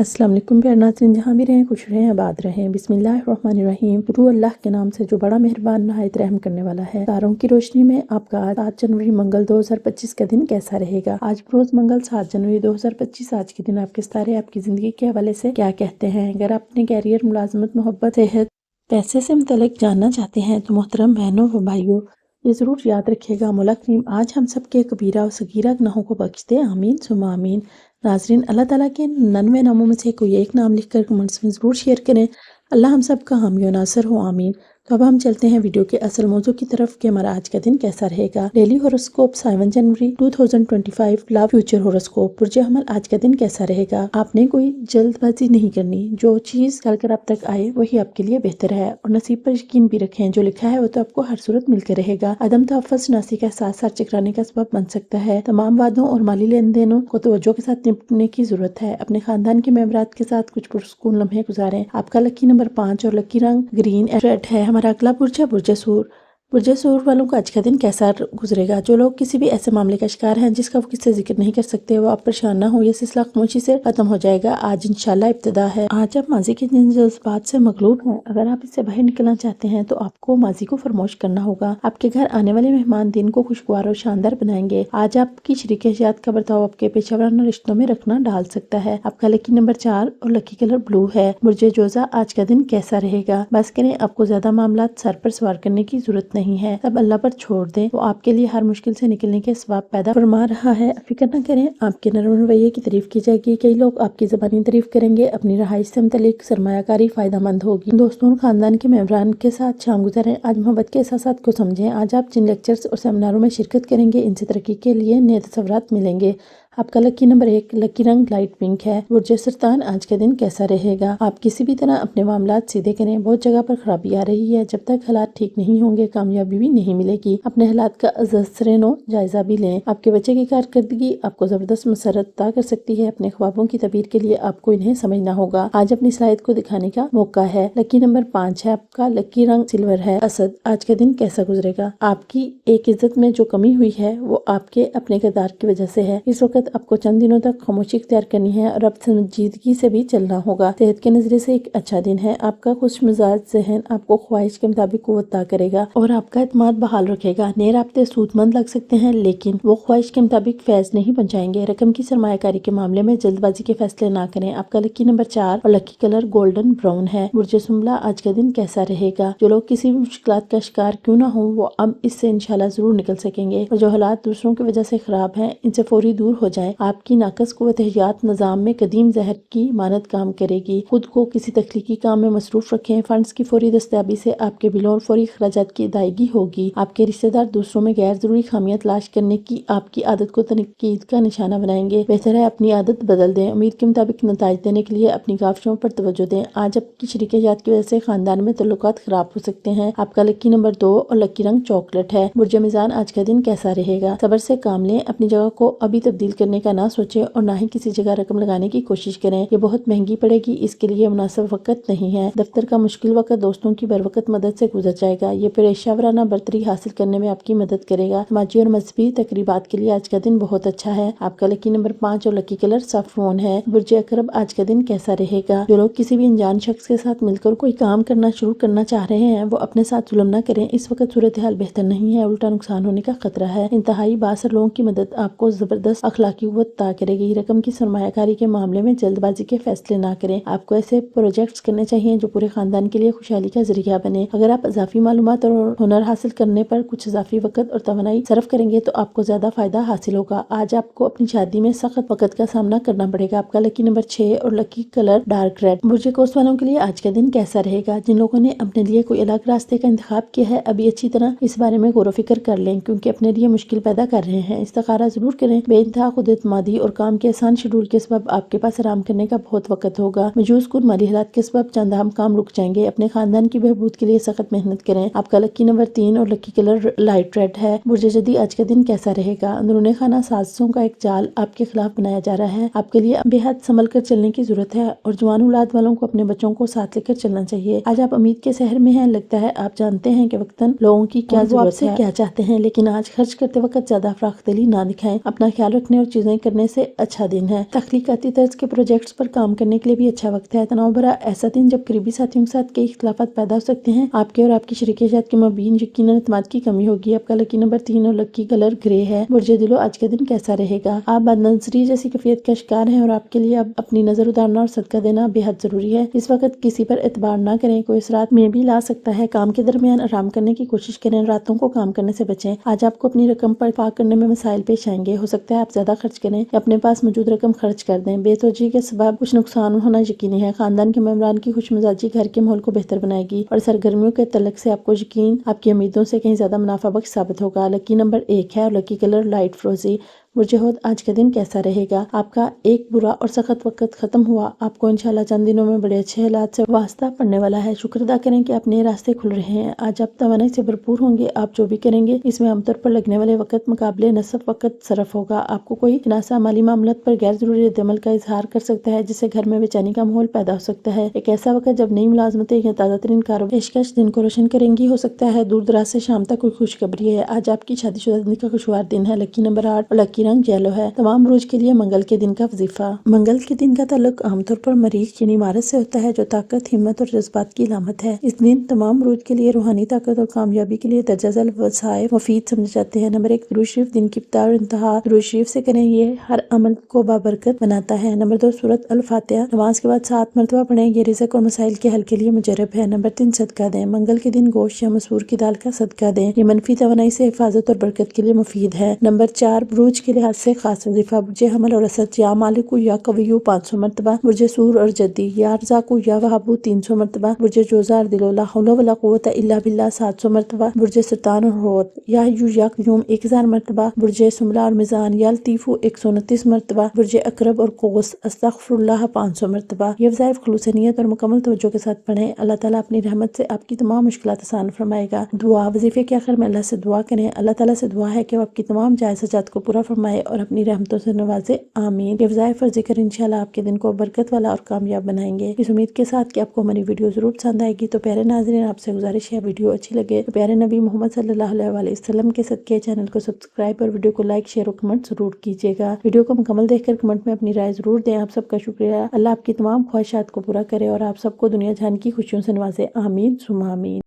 अस्सलाम वालेकुम प्यारे नाज़रीन, जहाँ भी रहें खुश रहें आबाद रहें। बिस्मिल्लाहिर्रहमानिर्रहीम। शुरू अल्लाह के नाम से जो बड़ा मेहरबान नहायत रहम करने वाला है। तारों की रोशनी में आपका 7 जनवरी मंगल 2025 का दिन कैसा रहेगा। आज रोज मंगल 7 जनवरी 2025 आज के दिन आपके सितारे आपकी ज़िंदगी के हवाले से क्या कहते हैं। अगर आप अपने कैरियर, मुलाजमत, मोहब्बत, सेहत, पैसे से मुतल्लिक जानना चाहते हैं तो मोहतरम बहनों व भाइयों, ये ज़रूर याद रखिएगा मौला करीम आज हम सब के कबीरा और सगीरा गुनाहों को बख्श दे। आमीन सुम्मा आमीन। नाजरीन, अल्लाह ताला के 99 नामों में से कोई एक नाम लिखकर कमेंट्स में ज़रूर शेयर करें। अल्लाह हम सब का हामी और नासर हो, आमीन। तो अब हम चलते हैं वीडियो के असल मौजू की तरफ कि हमारा आज का दिन कैसा रहेगा। डेली हॉरोस्कोप 7 जनवरी 2025 लव फ्यूचर हॉरोस्कोप। बुर्जे हमल आज का दिन कैसा रहेगा। आपने कोई जल्दबाजी नहीं करनी, जो चीज़ कल कर आप तक आए वही आपके लिए बेहतर है। और नसीब पर यकीन भी रखें, जो लिखा है वो तो आपको हर सूरत मिलकर रहेगा। अदम तहफ़्फ़ुज़ नासी का साथ साथ चकराने का सबब बन सकता है। तमाम वादों और माली लेन देनों को तवज्जो के साथ निपटने की जरूरत है। अपने खानदान के मेंबरात के साथ कुछ पुरसुकून लम्हे गुजारें। आपका लकी नंबर 5 और लकी रंग ग्रीन एंड रेड है। हमारा अगला बुर्ज है बुर्ज सूर। बुर्ज सूर वालों का आज का दिन कैसा गुजरेगा। जो लोग किसी भी ऐसे मामले का शिकार हैं जिसका वो किसी से जिक्र नहीं कर सकते, वो आप परेशान ना हो, ये सिलसिला खामोशी से खत्म हो जाएगा। आज इंशाल्लाह इब्तिदा है। आज आप माजी के जिन जज्बात से मगलूब हैं, अगर आप इससे बाहर निकलना चाहते हैं तो आपको माजी को फरमोश करना होगा। आपके घर आने वाले मेहमान दिन को खुशगवार और शानदार बनाएंगे। आज आपकी शरीक हयात का बर्ताव आपके पेशेवराना रिश्तों में रखना डाल सकता है। आपका लकी नंबर 4 और लकी कलर ब्लू है। बुर्ज जोजा आज का दिन कैसा रहेगा। बस करें, आपको ज्यादा मामला सर पर सवार करने की जरूरत नहीं है, सब अल्लाह पर छोड़ दें। वो आपके लिए हर मुश्किल से निकलने के सवाब पैदा फरमा रहा है। फिक्र न करें, आपके नरम रवैये की तारीफ की जाएगी। कई लोग आपकी ज़बानी तारीफ करेंगे। अपनी रहाइश से मुतल्लिक सरमायाकारी फायदेमंद होगी। दोस्तों और खानदान के मेंबरान के साथ शाम गुजारें। आज मोहब्बत के एहसासात को समझें। आज आप जिन लेक्चर्स और सेमिनारों में शिरकत करेंगे, इनसे तरक्की के लिए नए तसव्वुरात मिलेंगे। आपका लकी नंबर 1 लकी रंग लाइट पिंक है। बुर्ज सरतान आज का दिन कैसा रहेगा। आप किसी भी तरह अपने मामलात सीधे करें। बहुत जगह पर खराबी आ रही है। जब तक हालात ठीक नहीं होंगे कामयाबी भी नहीं मिलेगी। अपने हालात का अज़सरेनो जायजा भी लें। आपके बच्चे की कारकर्दगी आपको जबरदस्त मसरत अता कर सकती है। अपने ख्वाबों की तबीर के लिए आपको इन्हें समझना होगा। आज अपनी सलाहियत को दिखाने का मौका है। लकी नंबर 5 है। आपका लकी रंग सिल्वर है। असद आज का दिन कैसा गुजरेगा। आपकी एक इज्जत में जो कमी हुई है वो आपके अपने किरदार की वजह से है। इस वक्त आपको चंद दिनों तक खामोशी इख्तियार करनी है और अब संजीदगी से भी चलना होगा। सेहत के नजरिए से एक अच्छा दिन है। आपका खुश मिजाज जहन आपको ख्वाहिश के मुताबिक कुव्वत अता करेगा और आपका एतमाद बहाल रखेगा। नए राब्ते सूदमंद लग सकते हैं, लेकिन वो ख्वाहिश के मुताबिक फैज नहीं पहुंचाएंगे। रकम की सरमायाकारी के मामले में जल्दबाजी के फैसले ना करें। आपका लकी नंबर 4 और लकी कलर गोल्डन ब्राउन है। बुर्ज सुमला आज का दिन कैसा रहेगा। जो लोग किसी भी मुश्किलात का शिकार क्यों ना हो, वो अब इससे इंशाल्लाह जरूर निकल सकेंगे। और जो हालात दूसरों की वजह से खराब हैं, इनसे फौरी दूर हो जाएं। आपकी नाकस कुव्वत हयात निजाम में कदीम जहर की मानद काम करेगी। खुद को किसी तख्लीकी काम में मसरूफ रखें। फंड्स की फौरी दस्तयाबी से आपके बिलों और फौरी खर्चात की अदायगी होगी। आपके रिश्तेदार दूसरों में गैर जरूरी खामियां तलाश करने की आपकी आदत को तनकीद का निशाना बनाएंगे। बेहतर है अपनी आदत बदल दें। उम्मीद के मुताबिक नताइज देने के लिए अपनी काविशों पर तवज्जो दें। आज आपकी शरीक हयात की वजह से खानदान में तल्लुकात खराब हो सकते हैं। आपका लकी नंबर 2 और लकी रंग चॉकलेट है। बुर्ज मीज़ान आज का दिन कैसा रहेगा। सब्र से काम लें। अपनी जगह को अभी तब्दील करने का ना सोचें और ना ही किसी जगह रकम लगाने की कोशिश करें। ये बहुत महंगी पड़ेगी, इसके लिए मुनासिब वक्त नहीं है। दफ्तर का मुश्किल वक्त दोस्तों की बर वक्त मदद से गुजर जाएगा। ये पेशेवराना बर्तरी हासिल करने में आपकी मदद करेगा। समाजी और मजहबी तकरीबात के लिए आज का दिन बहुत अच्छा है। आपका लकी नंबर 5 और लकी कलर सैफरॉन है। बुर्ज अकरब आज का दिन कैसा रहेगा। जो लोग किसी भी अनजान शख्स के साथ मिलकर कोई काम करना शुरू करना चाह रहे हैं, वो अपने साथ जुल्म न करें। इस वक्त सूरत हाल बेहतर नहीं है, उल्टा नुकसान होने का खतरा है। इंतहाई बासर लोगों की मदद आपको जबरदस्त अखलाकी कुव्वत अता करेगी। रकम की सरमायाकारी के मामले में जल्दबाजी के फैसले ना करें। आपको ऐसे प्रोजेक्ट्स करने चाहिए जो पूरे खानदान के लिए खुशहाली का जरिया बने। अगर आप इजाफी मालूमात और हुनर हासिल करने पर कुछ इजाफी वक्त और तवानाई सर्फ करेंगे तो आपको ज्यादा फायदा हासिल होगा। आज आपको अपनी शादी में सख्त वक्त का सामना करना पड़ेगा। आपका लकी नंबर 6 और लकी कलर डार्क रेड। बुर्ज कोर्स वालों के लिए आज का दिन कैसा रहेगा। जिन लोगों ने अपने लिए कोई अलग रास्ते का इंतखाब किया है, अभी अच्छी तरह इस बारे में गौर फिक्र कर लें, क्योंकि अपने लिए मुश्किल पैदा कर रहे हैं। इस्तिखारा जरूर करें। बेइंतहा खुद-एतमादी और काम के आसान शेड्यूल के सबब आपके पास आराम करने का बहुत वक्त होगा। मजूज कुल माली हालात के सबब चंद अहम काम रुक जाएंगे। अपने खानदान की बहबूद के लिए सख्त मेहनत करें। आपका लकी नंबर 3 और लकी कलर लाइट रेड है। बुर्ज जदी आज का दिन कैसा रहेगा। अंदरूनी खाना साजिशों का एक जाल आपके खिलाफ बनाया जा रहा है। आपके लिए बेहद संभल कर चलने की जरूरत है और जवान औलाद वालों को अपने बच्चों को साथ लेकर चलना चाहिए। आज आप उम्मीद के शहर में हैं। लगता है आप जानते हैं कि वक्तन लोगों की क्या जरूरत है, क्या चाहते हैं, लेकिन आज खर्च करते वक्त ज्यादा फराखदिली ना दिखाएं। अपना ख्याल रखने और چیزیں کرنے سے اچھا دن ہے۔ تخلیقاتی طرز کے پروجیکٹس پر کام کرنے کے لیے بھی اچھا وقت ہے۔ تناؤ بھرا ایسا دن جب قریبی ساتھیوں کے ساتھ کئی اختلافات پیدا ہو سکتے ہیں۔ آپ کے اور آپ کی شریک حیات کے مابین یقیناً اعتماد کی کمی ہوگی۔ آپ کا لکی نمبر 3 اور لکی کلر گرے ہے۔ برج دلو آج کا دن کیسا رہے گا؟ آپ بد نظری جیسی کیفیت کا شکار ہیں اور آپ کے لیے اب اپنی نظر اتارنا اور صدقہ دینا بے حد ضروری ہے۔ اس وقت کسی پر اعتبار نہ کریں، کوئی اثرات میں بھی لا سکتا ہے۔ کام کے درمیان آرام کرنے کی کوشش کریں، راتوں کو کام کرنے سے بچیں۔ آج آپ کو اپنی رقم پر پاک کرنے میں مسائل پیش آئیں گے، ہو سکتا ہے آپ زیادہ خرچ کریں یا اپنے پاس موجود رقم خرچ کر دیں۔ بے توجہی کے سبب کچھ نقصان ہونا یقینی ہے۔ خاندان کے ممبران کی خوش مزاجی گھر کے ماحول کو بہتر بنائے گی اور سرگرمیوں کے تعلق سے آپ کو یقین آپ کی امیدوں سے کہیں زیادہ منافع بخش ثابت ہوگا۔ لکی نمبر 1 ہے اور لکی کلر لائٹ فروزی۔ برج حوت آج کا دن کیسا رہے گا؟ آپ کا ایک برا اور سخت وقت ختم ہوا۔ آپ کو انشاءاللہ چند دنوں میں بڑے اچھے حالات سے واسطہ پڑنے والا ہے۔ شکر ادا کریں کہ آپ نئے راستے کھل رہے ہیں۔ آج آپ توانائی سے بھرپور ہوں گے۔ آپ جو بھی کریں گے اس میں عام طور پر لگنے والے وقت مقابلے نصف وقت صرف ہوگا۔ آپ کو کوئی شناسہ مالی معاملات پر غیر ضروری رد عمل کا اظہار کر سکتا ہے، جس سے گھر میں بے چینی کا ماحول پیدا ہو سکتا ہے۔ ایک ایسا وقت جب نئی ملازمتیں یا تازہ ترین کاروبار پیشکش دن کو روشن کریں گی، ہو سکتا ہے دور دراز سے شام تک کوئی خوشخبری ہے۔ آج آپ کی شادی شدہ زندگی کا خوشگوار دن ہے۔ لکی نمبر 8 اور لکی رنگ یلو ہے۔ تمام بروج کے لیے منگل کے دن کا وظیفہ۔ منگل کے دن کا تعلق عام طور پر مریخ یعنی مارس سے ہوتا ہے، جو طاقت، ہمت اور جذبات کی علامت ہے۔ اس دن تمام بروج کے لیے روحانی طاقت اور کامیابی کے لیے درجہ ذیل وظائف مفید سمجھے جاتے ہیں۔ نمبر 1 درود شریف دن کی ابتدا اور انتہا درود شریف سے کریں، یہ ہر عمل کو بابرکت بناتا ہے۔ نمبر 2 سورۃ الفاتحہ نماز کے بعد 7 مرتبہ پڑھیں، یہ رزق اور مسائل کے حل کے لیے مجرب ہے۔ نمبر 3 صدقہ دیں، منگل کے دن گوشت یا مسور کی دال کا صدقہ دیں، یہ منفی توانائی سے حفاظت اور برکت کے لیے مفید ہے۔ نمبر 4 بروج کے لحاظ سے خاص وظیفہ۔ برج حمل اور اسد یا مالک یا قوی 500 مرتبہ، برج سور اور جدی یا رزاق یا وہاب 300 مرتبہ، برج جوزہ اور دلو لا حول ولا قوت الا باللہ 700 مرتبہ، برج سرطان اور حوت یا حیو یا قیوم 1000 مرتبہ، برج سملہ اور میزان یا لطیف 129 مرتبہ، برج عقرب اور قوس استغفر اللہ 500 مرتبہ۔ یہ وظائف خلوص نیت اور مکمل توجہ کے ساتھ پڑھیں، اللہ تعالیٰ اپنی رحمت سے آپ کی تمام مشکلات آسان فرمائے گا۔ دعا وظیفے کے آخر میں اللہ سے دعا کریں، اللہ تعالیٰ سے دعا ہے کہ وہ آپ کی تمام جائز حاجات کو پورا فرمائے اور اپنی رحمتوں سے نوازے، آمین۔ یہ وظائف اور ذکر انشاءاللہ آپ کے دن کو برکت والا اور کامیاب بنائیں گے۔ اس امید کے ساتھ کہ آپ کو ہماری ویڈیو ضرور پسند آئے گی، تو پیارے ناظرین آپ سے گزارش ہے ویڈیو اچھی لگے تو پیارے نبی محمد صلی اللہ علیہ وآلہ وسلم کے صدقے چینل کو سبسکرائب اور ویڈیو کو لائک، شیئر اور کمنٹ ضرور کیجیے گا۔ ویڈیو کو مکمل دیکھ کر کمنٹ میں اپنی رائے ضرور دیں۔ آپ سب کا شکریہ۔ اللہ آپ کی تمام خواہشات کو پورا کرے اور آپ سب کو دنیا جہان کی خوشیوں سے نوازے، آمین ثم آمین۔